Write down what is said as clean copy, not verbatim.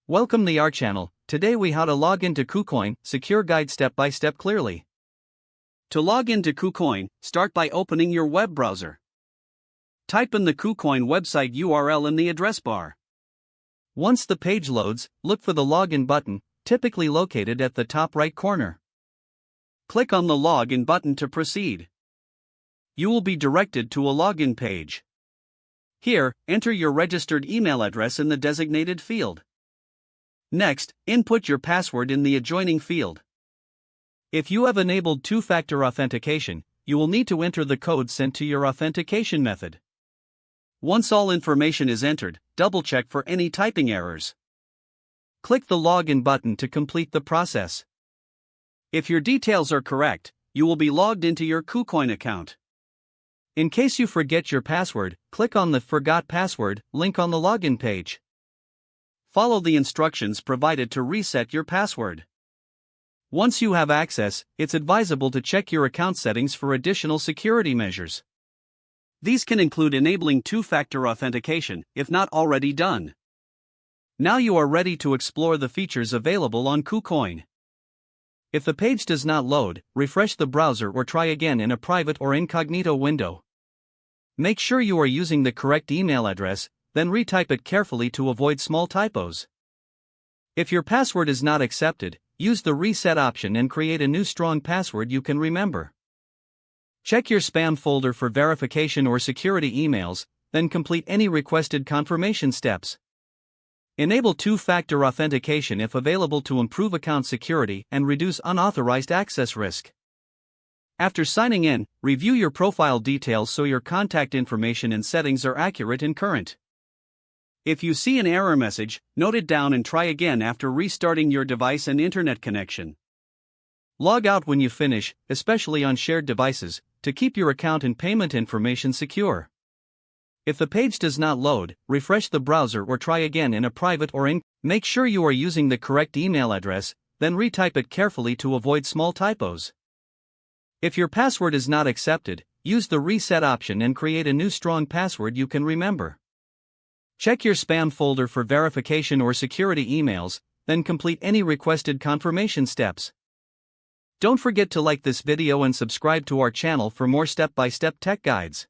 Welcome to our channel. Today we how to log into KuCoin, secure guide step by step clearly. To log into KuCoin, start by opening your web browser. Type in the KuCoin website URL in the address bar. Once the page loads, look for the login button, typically located at the top right corner. Click on the login button to proceed. You will be directed to a login page. Here, enter your registered email address in the designated field. Next, input your password in the adjoining field. If you have enabled two-factor authentication, you will need to enter the code sent to your authentication method. Once all information is entered, double-check for any typing errors. Click the login button to complete the process. If your details are correct, you will be logged into your KuCoin account. In case you forget your password, click on the Forgot Password link on the login page. Follow the instructions provided to reset your password. Once you have access, it's advisable to check your account settings for additional security measures. These can include enabling two-factor authentication, if not already done. Now you are ready to explore the features available on KuCoin. If the page does not load, refresh the browser or try again in a private or incognito window. Make sure you are using the correct email address, then retype it carefully to avoid small typos. If your password is not accepted, use the reset option and create a new strong password you can remember. Check your spam folder for verification or security emails, then complete any requested confirmation steps. Enable two-factor authentication if available to improve account security and reduce unauthorized access risk. After signing in, review your profile details so your contact information and settings are accurate and current. If you see an error message, note it down and try again after restarting your device and internet connection. Log out when you finish, especially on shared devices, to keep your account and payment information secure. If the page does not load, refresh the browser or try again in a private or Make sure you are using the correct email address, then retype it carefully to avoid small typos. If your password is not accepted, use the reset option and create a new strong password you can remember. Check your spam folder for verification or security emails, then complete any requested confirmation steps. Don't forget to like this video and subscribe to our channel for more step-by-step tech guides.